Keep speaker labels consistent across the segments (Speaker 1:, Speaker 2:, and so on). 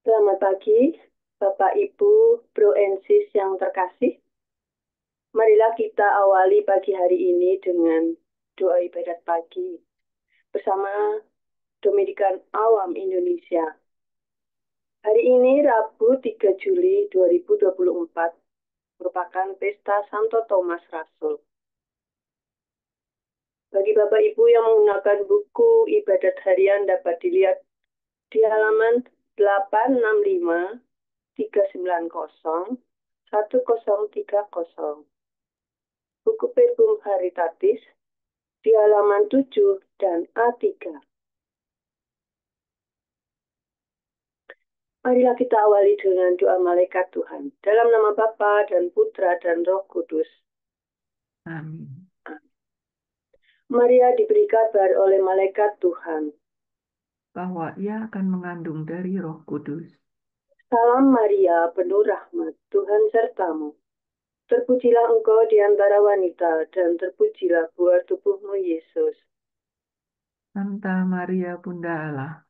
Speaker 1: Selamat pagi, Bapak, Ibu, Bro and Sis yang terkasih. Marilah kita awali pagi hari ini dengan doa ibadat pagi bersama Dominikan Awam Indonesia. Hari ini Rabu 3 Juli 2024 merupakan pesta Santo Thomas Rasul. Bagi Bapak Ibu yang menggunakan buku ibadat harian dapat dilihat di halaman 865 390 1030. Buku Verbum Haritatis di halaman 7 dan A3. Marilah kita awali dengan doa malaikat Tuhan. Dalam nama Bapa dan Putra dan Roh Kudus.
Speaker 2: Amin.
Speaker 1: Maria diberi kabar oleh malaikat Tuhan.
Speaker 2: Bahwa ia akan mengandung dari Roh Kudus.
Speaker 1: Salam Maria, penuh rahmat, Tuhan sertamu. Terpujilah engkau di antara wanita, dan terpujilah buah tubuhmu, Yesus.
Speaker 2: Santa Maria Bunda Allah,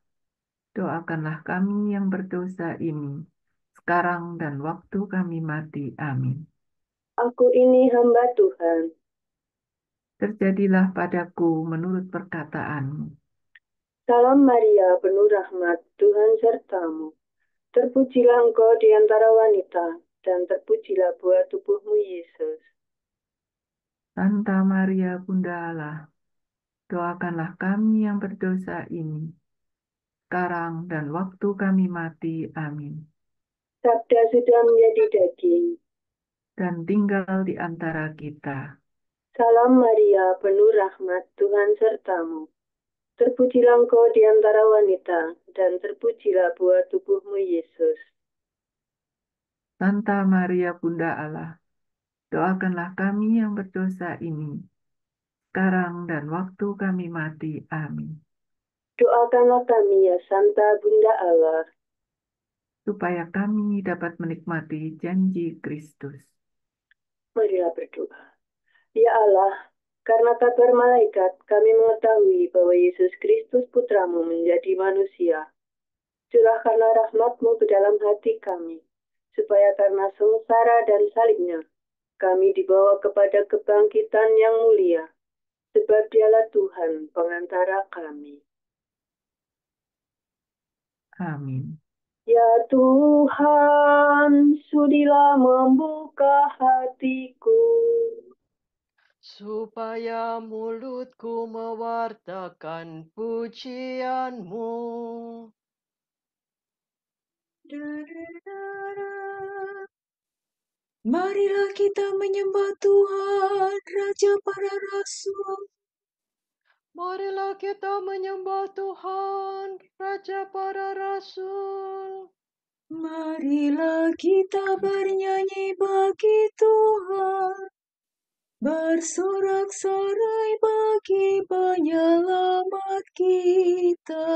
Speaker 2: doakanlah kami yang berdosa ini, sekarang dan waktu kami mati. Amin.
Speaker 1: Aku ini hamba Tuhan.
Speaker 2: Terjadilah padaku menurut perkataanmu.
Speaker 1: Salam Maria, penuh rahmat, Tuhan sertamu. Terpujilah engkau di antara wanita, dan terpujilah buah tubuhmu, Yesus.
Speaker 2: Santa Maria Bunda Allah, doakanlah kami yang berdosa ini, sekarang dan waktu kami mati. Amin.
Speaker 1: Sabda sudah menjadi daging.
Speaker 2: Dan tinggal di antara kita.
Speaker 1: Salam Maria, penuh rahmat, Tuhan sertamu. Terpujilah engkau di antara wanita, dan terpujilah buah tubuhmu, Yesus.
Speaker 2: Santa Maria Bunda Allah, doakanlah kami yang berdosa ini, sekarang dan waktu kami mati. Amin.
Speaker 1: Doakanlah kami ya Santa Bunda Allah,
Speaker 2: Supaya kami dapat menikmati janji Kristus.
Speaker 1: marilah berdoa. Ya Allah, karena kabar malaikat, kami mengetahui bahwa Yesus Kristus Putramu menjadi manusia. Curahkanlah rahmat-Mu ke dalam hati kami, supaya karena sengsara dan salibnya, kami dibawa kepada kebangkitan yang mulia, sebab Dialah Tuhan pengantara kami.
Speaker 2: Amin.
Speaker 1: Ya Tuhan, sudilah membuka hatiku,
Speaker 3: supaya mulutku mewartakan pujian-Mu.
Speaker 4: Marilah kita menyembah Tuhan, Raja para Rasul.
Speaker 3: Marilah kita menyembah Tuhan, Raja para Rasul.
Speaker 4: Marilah kita bernyanyi bagi Tuhan, bersorak-sorai bagi penyelamat kita,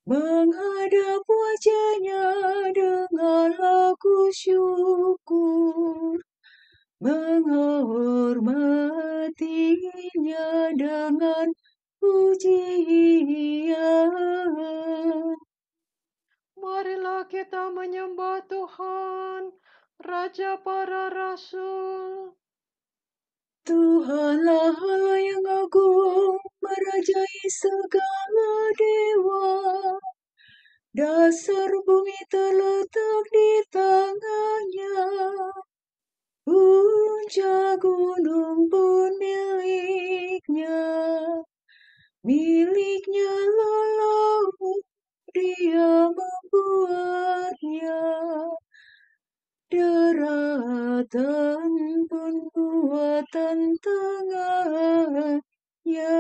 Speaker 4: menghadap wajah-Nya dengan lagu syukur, menghormatinya dengan pujian.
Speaker 3: Marilah kita menyembah Tuhan, Raja para Rasul.
Speaker 4: Tuhanlah Allah yang agung, merajai segala dewa. Dasar bumi terletak di tangan-Nya. Puncak gunung pun milik-Nya. Milik-Nya laut, Dia membuatnya. Daratan pun buatan tangan-Nya.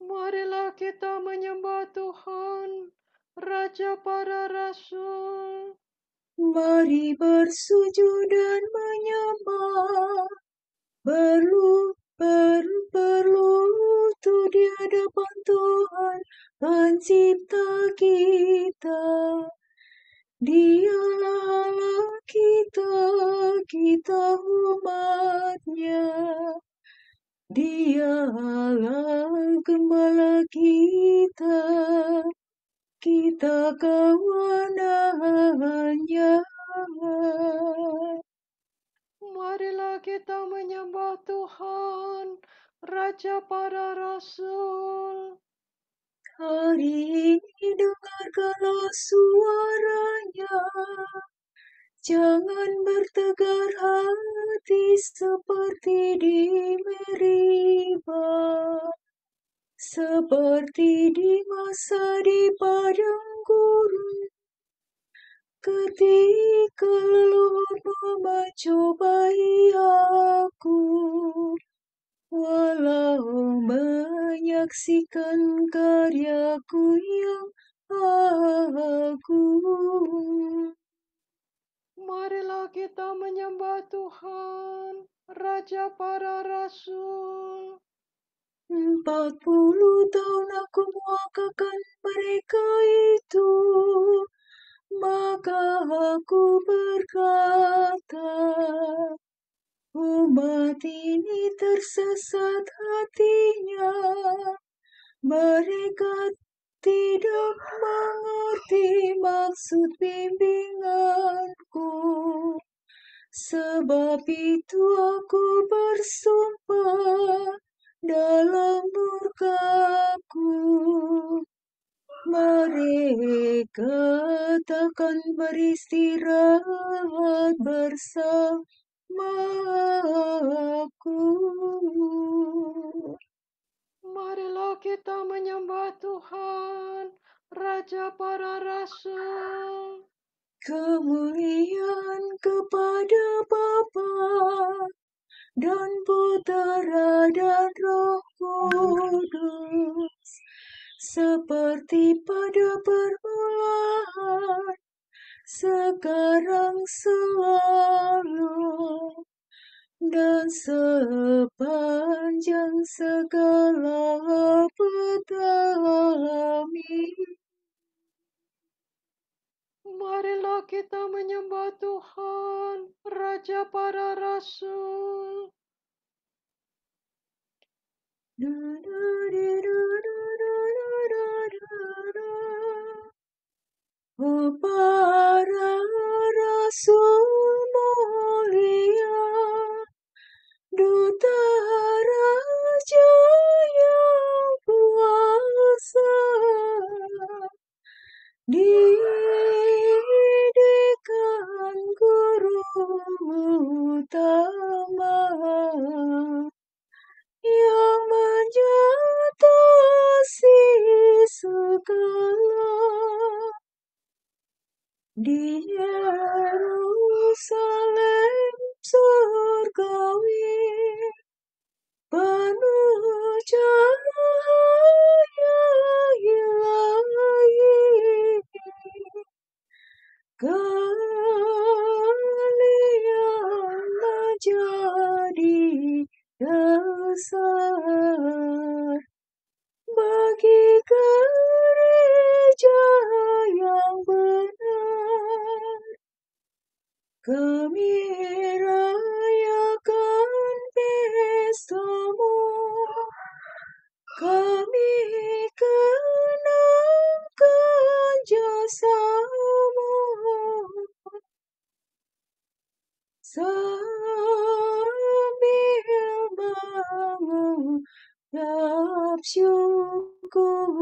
Speaker 3: Marilah kita menyembah Tuhan, Raja para Rasul.
Speaker 4: Mari bersujud dan menyembah, berlutut di hadapan Tuhan, Pencipta kita. Dialah Allah kita umat-Nya. Dialah Gembala kita. kita kewenangannya.
Speaker 3: Marilah kita menyembah Tuhan, Raja para Rasul.
Speaker 4: Hari ini dengarkanlah suaranya. Jangan bertegar hati seperti di Meriba, seperti di masa di padang gurun, ketika leluhurmu mencobai aku, walau menyaksikan karyaku yang agung.
Speaker 3: Marilah kita menyembah Tuhan, Raja para Rasul.
Speaker 4: 40 tahun aku muakakan mereka itu, maka aku berkata, umat ini tersesat hatinya, mereka tidak mengerti maksud bimbinganku. Sebab itu aku bersumpah dalam murkaku, mereka takkan beristirahat bersamaku.
Speaker 3: Marilah kita menyembah Tuhan, Raja para Rasul.
Speaker 4: Kemuliaan kepada Bapa dan Putera dan Roh Kudus, seperti pada permulaan, sekarang selalu, dan sepanjang segala abad. Amin.
Speaker 3: Marilah kita menyembah Tuhan, Raja para Rasul.
Speaker 4: Oh, para rasul mulia, duta raja yang kuasa, didikan guru utama yang menjatasi segala di Yerusalem surgawi, penuh cahaya ilahi. Kalian menjadi dasar bagi gereja yang benar. Kami rayakan pestamu, kami kenangkan jasamu, sambil mengucap syukur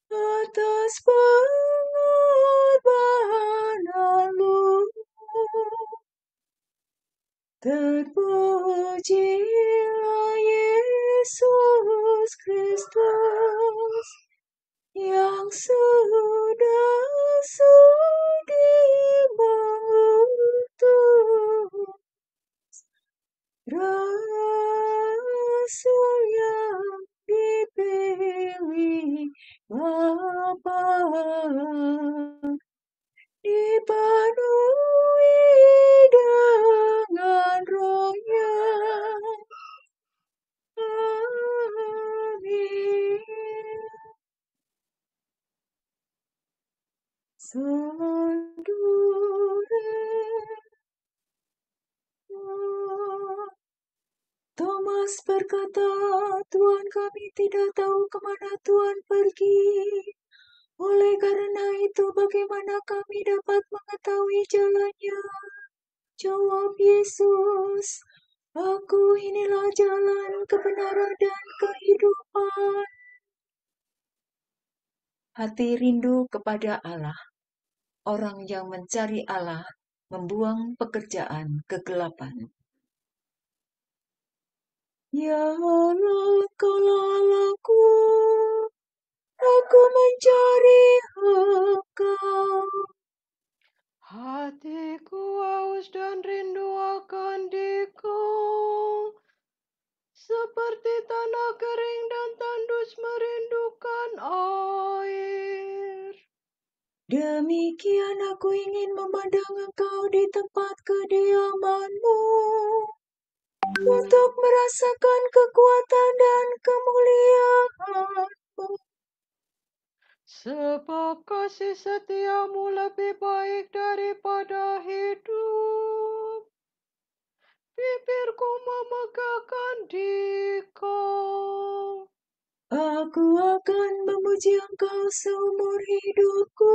Speaker 4: atas pengorbananmu. Terpujilah Yesus Kristus yang sudah sudi mengutus rasul yang dipilih Bapa, dipenuhi dengan Roh-Nya. Amin. Thomas berkata, Tuhan, kami tidak tahu kemana Tuhan pergi. Oleh karena itu, bagaimana kami dapat mengetahui jalannya? Jawab Yesus, Aku inilah jalan, kebenaran, dan kehidupan. Hati rindu kepada Allah. Orang yang mencari Allah membuang pekerjaan kegelapan. Ya Allah, Engkaulah Allahku, aku mencari Engkau.
Speaker 3: Hatiku haus dan rindu akan Dikau, seperti tanah kering dan tandus merindukan air.
Speaker 4: Demikian aku ingin memandang Engkau di tempat kediaman-Mu, untuk merasakan kekuatan dan kemuliaan-Mu.
Speaker 3: Sebab kasih setiamu lebih baik daripada hidup. Bibirku memegahkan Dikau.
Speaker 4: Aku akan memuji Engkau seumur hidupku,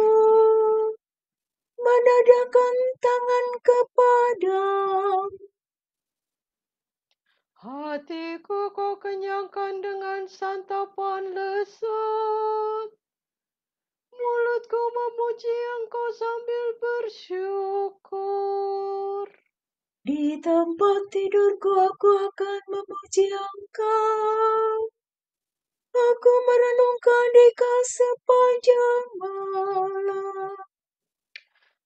Speaker 4: menadahkan tangan kepadamu.
Speaker 3: Hatiku kau kenyangkan dengan santapan lezat. Mulutku memuji Engkau sambil bersyukur.
Speaker 4: Di tempat tidurku aku akan memuji Engkau. Aku merenungkan Dikau sepanjang malam.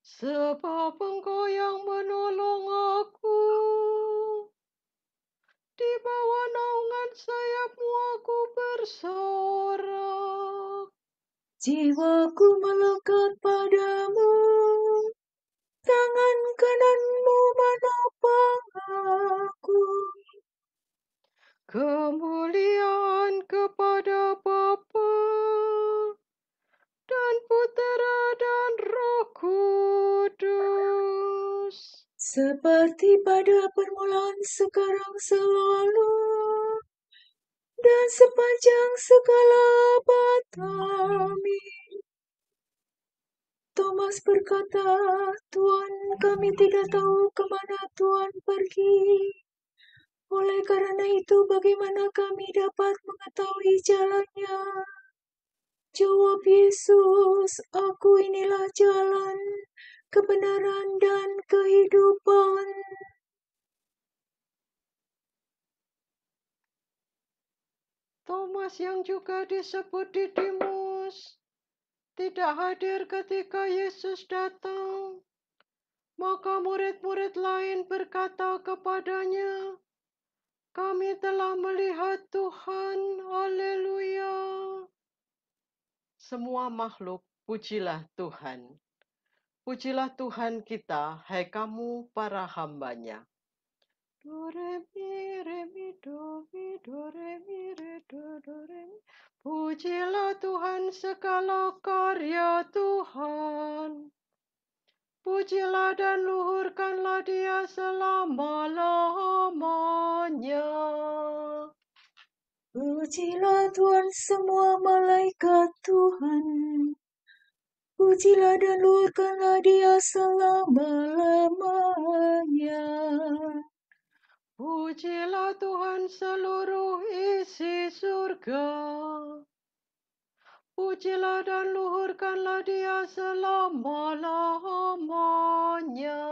Speaker 3: Sebab Engkau yang menolong aku. Di bawah naungan sayap-Mu aku bersorak.
Speaker 4: Jiwaku melekat padamu, tangan kanan-Mu menopang aku.
Speaker 3: Kemuliaan kepada Bapa dan Putera dan Roh Kudus.
Speaker 4: Seperti pada permulaan, sekarang, selalu, dan sepanjang segala abad. Amin. Thomas berkata, Tuhan, kami tidak tahu kemana Tuhan pergi. Oleh karena itu, bagaimana kami dapat mengetahui jalannya? Jawab Yesus, Aku inilah jalan, kebenaran, dan kehidupan.
Speaker 3: Thomas yang juga disebut Didimus tidak hadir ketika Yesus datang. Maka murid-murid lain berkata kepadanya, Kami telah melihat Tuhan, haleluya. Semua makhluk, pujilah Tuhan. Pujilah Tuhan kita, hai kamu para hamba-Nya. Do, re, mi, do, re, mi, re, do, re, mi. Pujilah Tuhan segala karya Tuhan. Pujilah dan luhurkanlah Dia selama-lamanya.
Speaker 4: Pujilah Tuhan semua malaikat Tuhan. Pujilah dan luhurkanlah Dia selama-lamanya.
Speaker 3: Pujilah Tuhan seluruh isi surga. Pujilah dan luhurkanlah Dia selama-lamanya.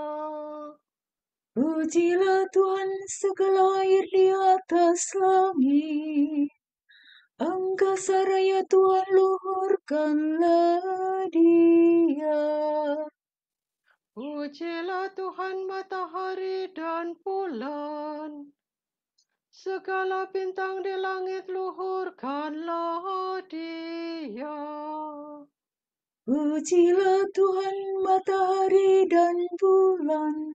Speaker 4: Pujilah Tuhan segala air di atas langit. Angkasa raya Tuhan, luhurkanlah Dia.
Speaker 3: Pujilah Tuhan matahari dan bulan. Segala bintang di langit luhurkanlah Dia.
Speaker 4: Pujilah Tuhan matahari dan bulan.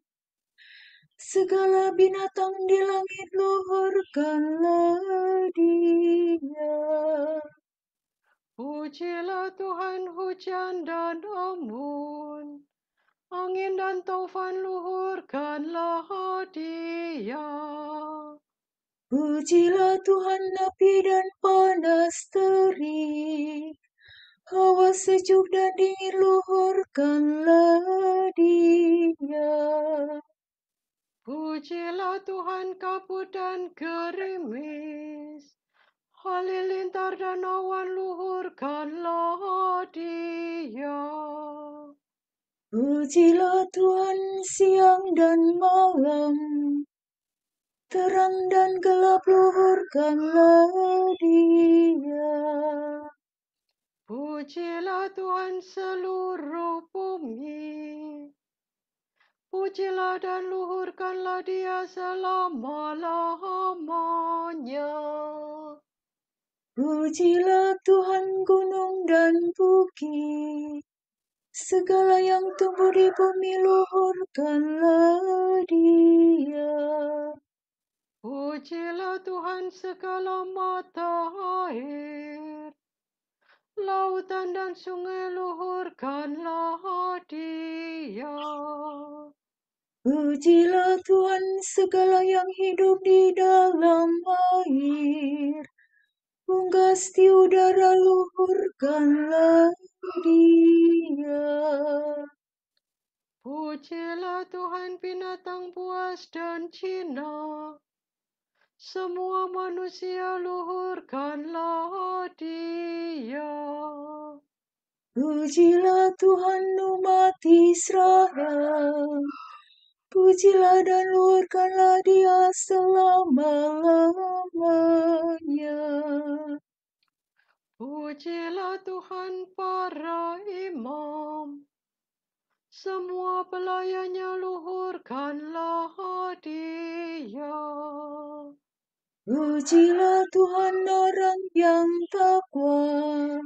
Speaker 4: Segala binatang di langit luhurkanlah Dia.
Speaker 3: Pujilah Tuhan hujan dan embun. Angin dan taufan luhurkanlah Dia.
Speaker 4: Pujilah Tuhan api dan panas terik. Hawa sejuk dan dingin luhurkanlah Dia.
Speaker 3: Pujilah Tuhan kabut dan gerimis, halilintar dan awan luhurkanlah Dia.
Speaker 4: Pujilah Tuhan siang dan malam, terang dan gelap luhurkanlah Dia.
Speaker 3: Pujilah Tuhan seluruh bumi, pujilah dan luhurkanlah Dia selama-lamanya.
Speaker 4: Pujilah Tuhan gunung dan bukit, segala yang tumbuh di bumi luhurkanlah Dia.
Speaker 3: Pujilah Tuhan segala mata air, lautan dan sungai luhurkanlah Dia.
Speaker 4: Pujilah Tuhan segala yang hidup di dalam air, unggas di udara luhurkanlah Dia.
Speaker 3: Pujilah Tuhan binatang buas dan jinak, semua manusia luhurkanlah Dia.
Speaker 4: Pujilah Tuhan umat Israel, pujilah dan luhurkanlah Dia selama-lamanya.
Speaker 3: Pujilah Tuhan para imam, semua pelayannya luhurkanlah Dia.
Speaker 4: Pujilah Tuhan orang yang takwa,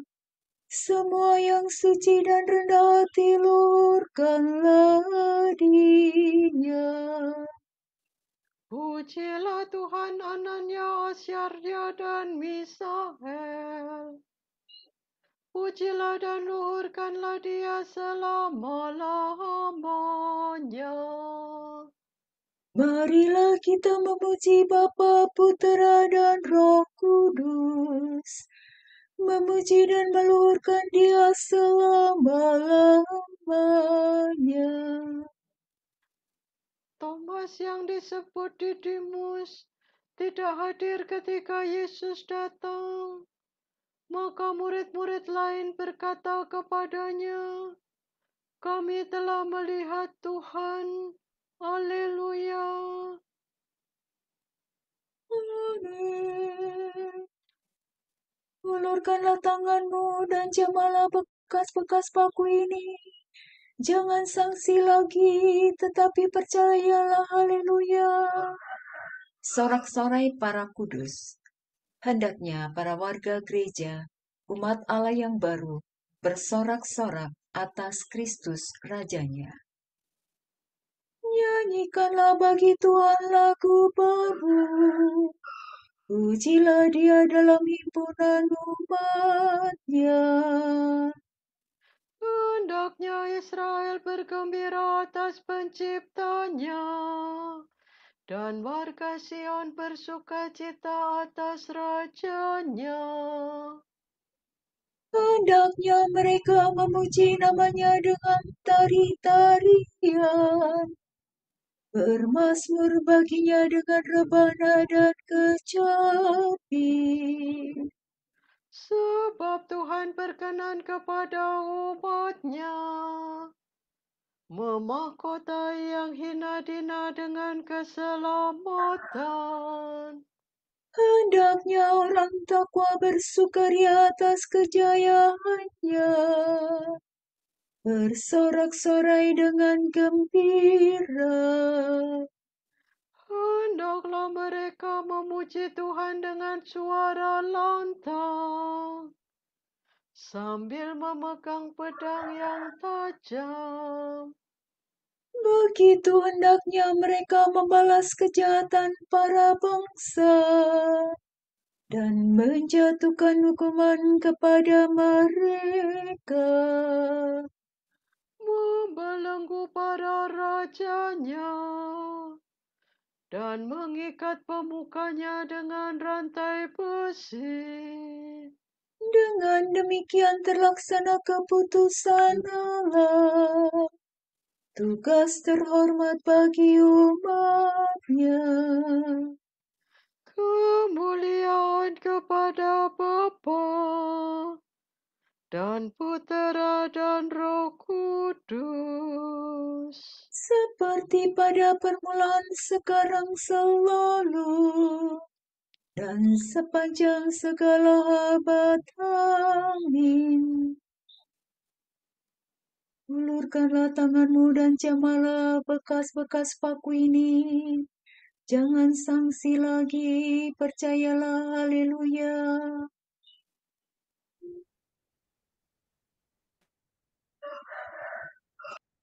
Speaker 4: semua yang suci dan rendah hati luhurkanlah Dia.
Speaker 3: Pujilah Tuhan Anania, Asyarya, dan Misael. Pujilah dan luhurkanlah Dia selama-lamanya.
Speaker 4: Marilah kita memuji Bapa, Putera, dan Roh Kudus, memuji dan meluhurkan Dia selama-lamanya.
Speaker 3: Thomas yang disebut Didimus tidak hadir ketika Yesus datang. Maka murid-murid lain berkata kepadanya, "Kami telah melihat Tuhan." Haleluya.
Speaker 4: Amin. Ulurkanlah tanganmu dan jamalah bekas-bekas paku ini. Jangan sangsi lagi, tetapi percayalah. Haleluya. Sorak-sorai para kudus. Hendaknya para warga gereja, umat Allah yang baru, bersorak-sorak atas Kristus Rajanya. Nyanyikanlah bagi Tuhan lagu baru. Pujilah Dia dalam himpunan umat-Nya.
Speaker 3: Hendaknya Israel bergembira atas penciptanya, dan warga Sion bersukacita atas rajanya.
Speaker 4: Hendaknya mereka memuji namanya dengan tari-tarian, bermazmur baginya dengan rebana dan kecapi.
Speaker 3: Sebab Tuhan berkenan kepada umat-Nya, memahkotai yang hina dina dengan keselamatan.
Speaker 4: Hendaknya orang takwa bersukaria atas kejayaannya, bersorak-sorai dengan gembira.
Speaker 3: Hendaklah mereka memuji Tuhan dengan suara lantang, sambil memegang pedang yang tajam.
Speaker 4: Begitu hendaknya mereka membalas kejahatan para bangsa dan menjatuhkan hukuman kepada mereka.
Speaker 3: Membelenggu para rajanya dan mengikat pemukanya dengan rantai besi.
Speaker 4: Dengan demikian terlaksana keputusan Allah, tugas terhormat bagi umat-Nya.
Speaker 3: Kemuliaan kepada Bapa dan Putera dan Roh Kudus.
Speaker 4: Seperti pada permulaan, sekarang, selalu, dan sepanjang segala abad. Amin. Ulurkanlah tanganmu dan jamalah bekas-bekas paku ini. Jangan sangsi lagi, percayalah. Haleluya.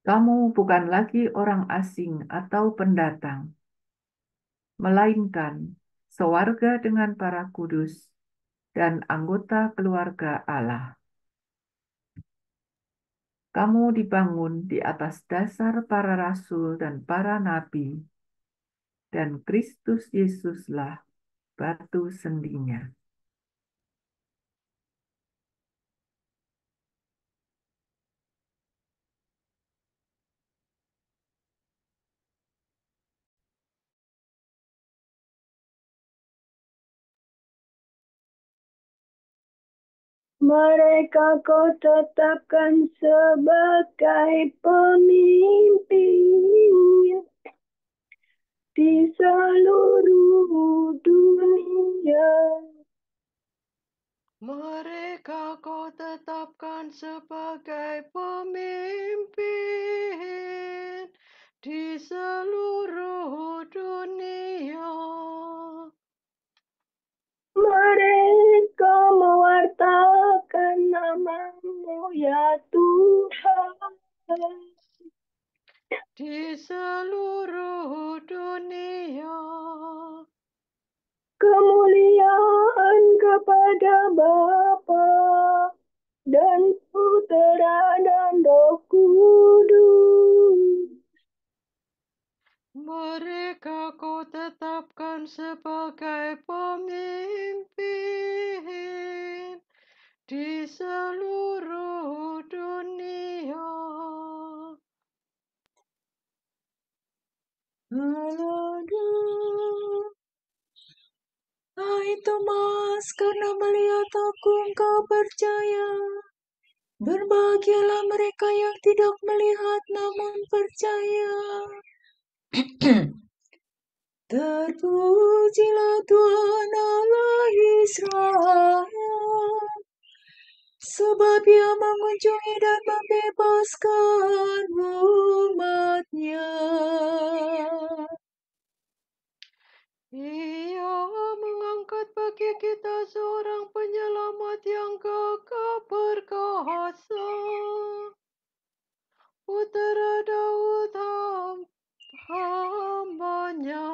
Speaker 2: Kamu bukan lagi orang asing atau pendatang, melainkan sewarga dengan para kudus dan anggota keluarga Allah. Kamu dibangun di atas dasar para rasul dan para nabi, dan Kristus Yesuslah batu sendinya.
Speaker 1: Mereka kau tetapkan sebagai pemimpin di seluruh dunia.
Speaker 3: Mereka kau tetapkan sebagai pemimpin di seluruh dunia.
Speaker 1: Mereka mewartakan nama-Mu ya Tuhan.
Speaker 3: Di seluruh dunia.
Speaker 1: Kemuliaan kepada Bapa dan Putera dan Roh Kudus.
Speaker 3: Mereka kau tetapkan sebagai pemimpin di seluruh dunia.
Speaker 4: Haleluya. Hai Thomas, karena melihat aku engkau percaya. Berbahagialah mereka yang tidak melihat namun percaya. Terpujilah Tuhan Allah Israel, sebab Ia mengunjungi dan membebaskan umat-Nya.
Speaker 3: Ia mengangkat bagi kita seorang penyelamat yang gagah perkasa, Putera Daud hamba-Nya.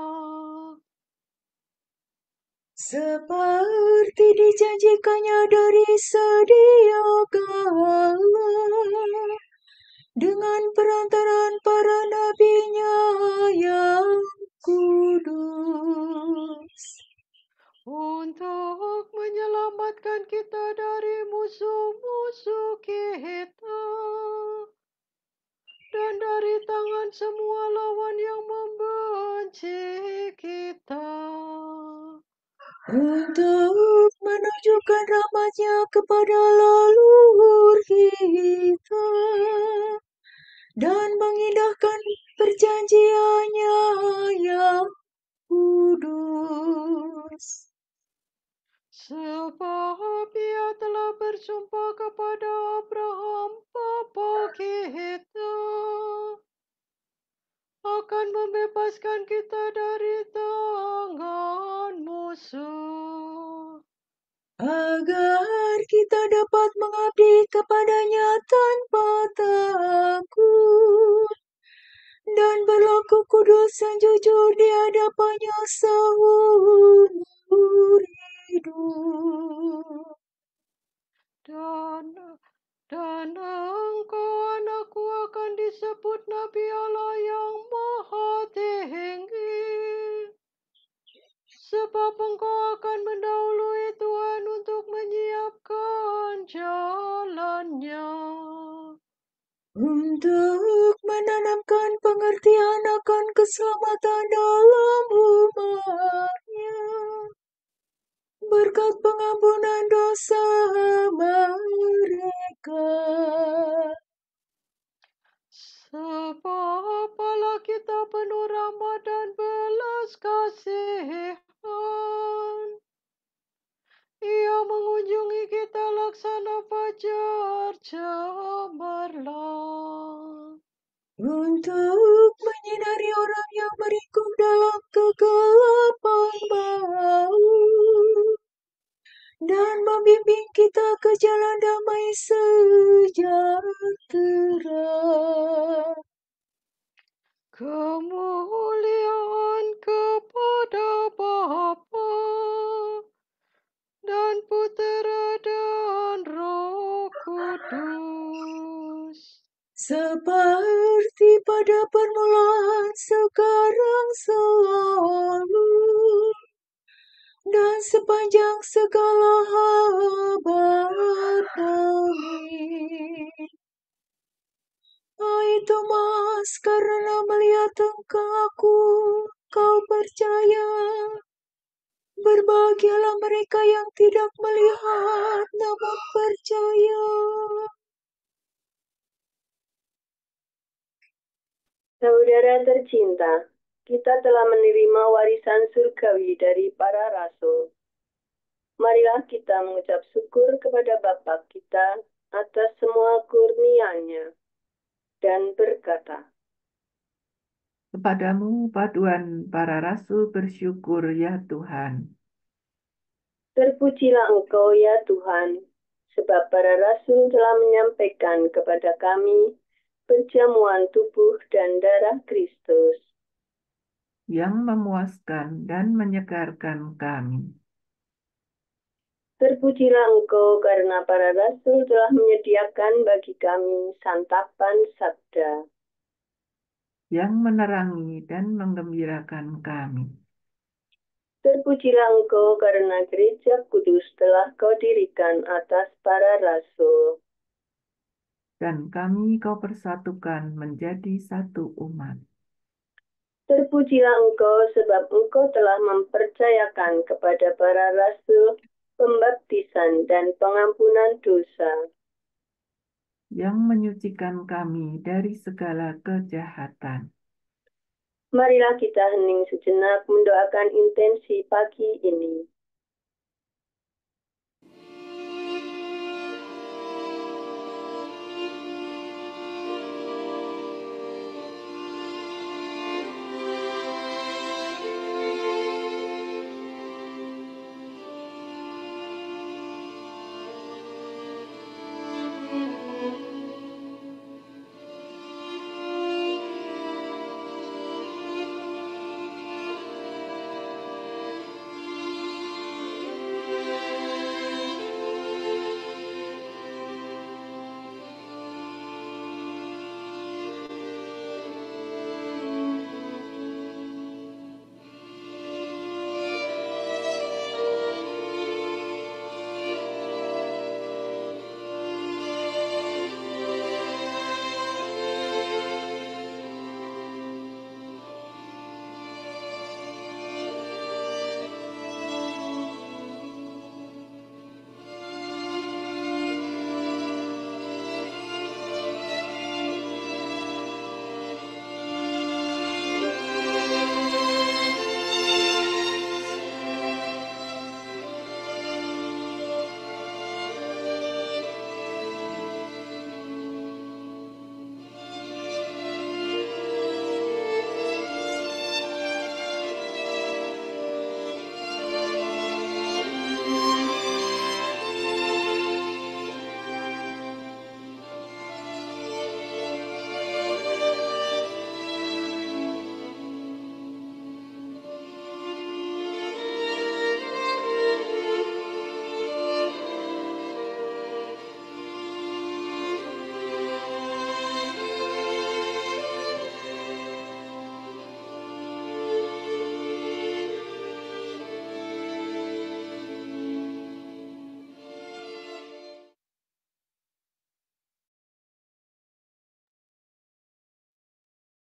Speaker 4: Seperti dijanjikannya dari sedia kala, dengan perantaraan para nabi-Nya yang kudus,
Speaker 3: Untuk menyelamatkan kita dari musuh-musuh kita dan dari tangan semua lawan yang membenci kita,
Speaker 4: untuk menunjukkan rahmat-Nya kepada leluhur kita dan mengindahkan perjanjiannya yang kudus.
Speaker 3: sebab Ia telah bersumpah kepada Abraham bapa kita akan membebaskan kita dari tangan musuh,
Speaker 4: agar kita dapat mengabdi kepada-Nya tanpa takut dan berlaku kudus dan jujur di hadapan-Nya seumur hidup.
Speaker 3: Dan engkau anakku akan disebut Nabi Allah yang Maha Tinggi, sebab Engkau akan mendahului Tuhan untuk menyiapkan jalannya.
Speaker 4: Untuk menanamkan pengertian akan keselamatan dalam umatnya, berkat pengampunan dosa mereka.
Speaker 3: Sebab Allah kita penuh rahmat dan belas kasihan. Ia mengunjungi kita laksana fajar cemerlang.
Speaker 4: Untuk menyinari orang yang meringkuk dalam kegelapan maut, dan membimbing kita ke jalan damai sejahtera.
Speaker 3: Kemuliaan kepada Bapa dan Putera dan Roh Kudus.
Speaker 4: Seperti pada permulaan, sekarang, selalu, dan sepanjang segala abad. Amin. Hai Thomas, karena melihat engkau, kau percaya. Berbahagialah mereka yang tidak melihat namun percaya.
Speaker 1: Saudara tercinta, kita telah menerima warisan surgawi dari para rasul. Marilah kita mengucap syukur kepada Bapa kita atas semua kurnia-Nya dan berkata,
Speaker 2: Kepadamu paduan para rasul bersyukur ya Tuhan.
Speaker 1: terpujilah Engkau ya Tuhan, sebab para rasul telah menyampaikan kepada kami perjamuan tubuh dan darah Kristus.
Speaker 2: Yang memuaskan dan menyegarkan kami.
Speaker 1: Terpujilah Engkau karena para rasul telah menyediakan bagi kami santapan sabda.
Speaker 2: Yang menerangi dan menggembirakan kami.
Speaker 1: Terpujilah Engkau karena gereja kudus telah Kau dirikan atas para rasul.
Speaker 2: Dan kami Kau persatukan menjadi satu umat.
Speaker 1: Terpujilah Engkau sebab Engkau telah mempercayakan kepada para rasul pembaptisan dan pengampunan dosa.
Speaker 2: Yang menyucikan kami dari segala kejahatan.
Speaker 1: Marilah kita hening sejenak mendoakan intensi pagi ini.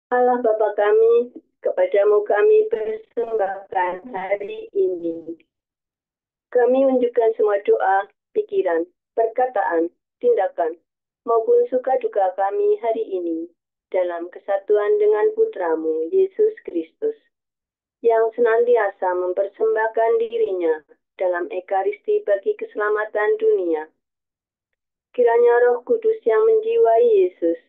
Speaker 1: Allah Bapa kami, kepadamu kami persembahkan hari ini. Kami unjukkan semua doa, pikiran, perkataan, tindakan, maupun suka duka kami hari ini dalam kesatuan dengan Putramu, Yesus Kristus, yang senantiasa mempersembahkan dirinya dalam Ekaristi bagi keselamatan dunia. Kiranya Roh Kudus yang menjiwai Yesus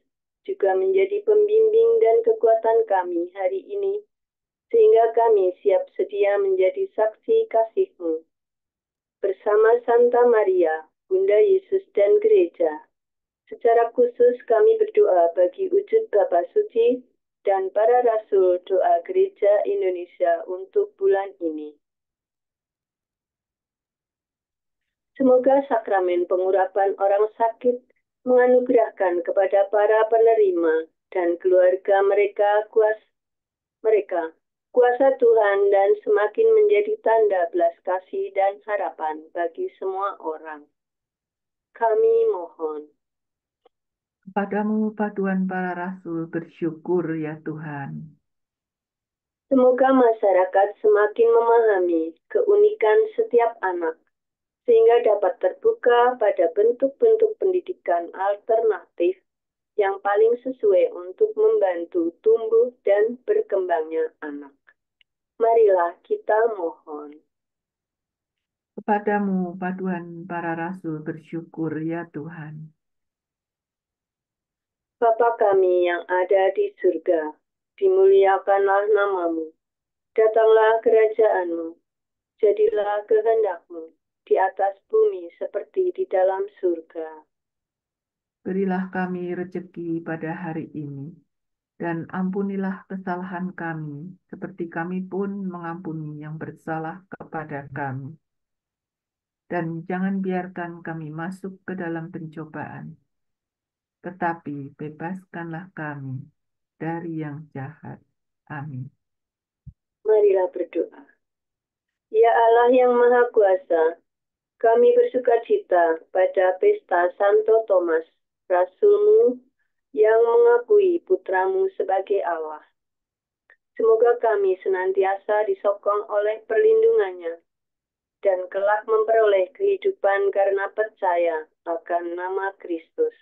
Speaker 1: juga menjadi pembimbing dan kekuatan kami hari ini, sehingga kami siap sedia menjadi saksi kasih-Mu. Bersama Santa Maria, Bunda Yesus dan Gereja, secara khusus kami berdoa bagi wujud Bapa Suci dan para Rasul Doa Gereja Indonesia untuk bulan ini. Semoga sakramen pengurapan orang sakit menganugerahkan kepada para penerima dan keluarga mereka kuasa Tuhan dan semakin menjadi tanda belas kasih dan harapan bagi semua orang. Kami mohon.
Speaker 2: Kepadamu paduan para rasul bersyukur ya Tuhan.
Speaker 1: Semoga masyarakat semakin memahami keunikan setiap anak, sehingga dapat terbuka pada bentuk-bentuk pendidikan alternatif yang paling sesuai untuk membantu tumbuh dan berkembangnya anak. Marilah kita mohon.
Speaker 2: Kepadamu paduan para rasul bersyukur ya Tuhan.
Speaker 1: Bapa kami yang ada di surga, dimuliakanlah namamu. Datanglah kerajaanmu, jadilah kehendak-Mu di atas bumi seperti di dalam surga.
Speaker 2: Berilah kami rezeki pada hari ini, dan ampunilah kesalahan kami, seperti kami pun mengampuni yang bersalah kepada kami. Dan jangan biarkan kami masuk ke dalam pencobaan, tetapi bebaskanlah kami dari yang jahat. Amin.
Speaker 1: Marilah berdoa. Ya Allah yang Maha Kuasa, kami bersukacita pada pesta Santo Thomas, Rasul-Mu yang mengakui Putramu sebagai Allah. Semoga kami senantiasa disokong oleh perlindungannya dan kelak memperoleh kehidupan karena percaya akan nama Kristus,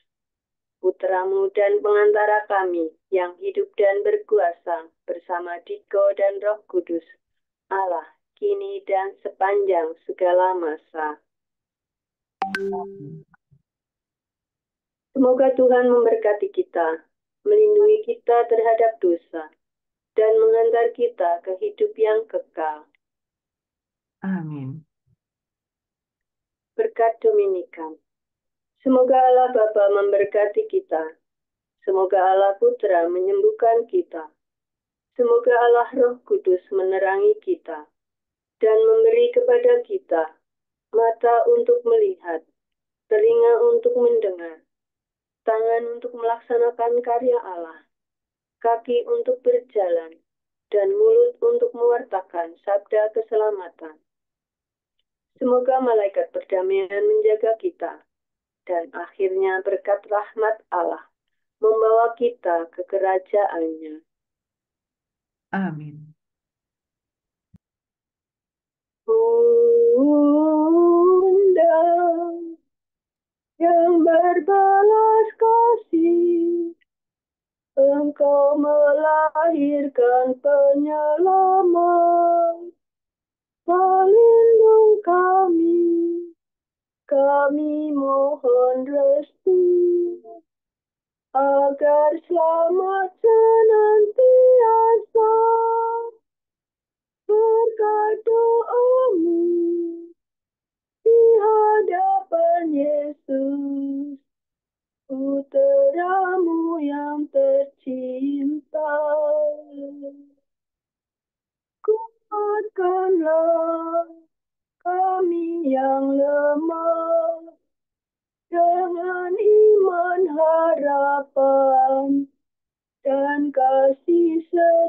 Speaker 1: Putramu dan pengantara kami yang hidup dan berkuasa bersama Diko dan Roh Kudus, Allah, kini dan sepanjang segala masa. Semoga Tuhan memberkati kita, melindungi kita terhadap dosa, dan menghantar kita ke hidup yang kekal.
Speaker 2: Amin.
Speaker 1: Berkat Dominikan. Semoga Allah Bapa memberkati kita. Semoga Allah Putra menyembuhkan kita. Semoga Allah Roh Kudus menerangi kita dan memberi kepada kita mata untuk melihat, telinga untuk mendengar, tangan untuk melaksanakan karya Allah, kaki untuk berjalan, dan mulut untuk mewartakan sabda keselamatan. Semoga malaikat perdamaian menjaga kita, dan akhirnya berkat rahmat Allah membawa kita ke kerajaan-Nya.
Speaker 2: Amin.
Speaker 1: Bunda yang berbelas kasih, Engkau melahirkan penyelamat, pelindung kami mohon restu, agar selamat senantiasa berkat doamu di hadapan Yesus, Putramu yang tercinta. Kuatkanlah kami yang lemah dengan iman, harapan, dan kasih setia.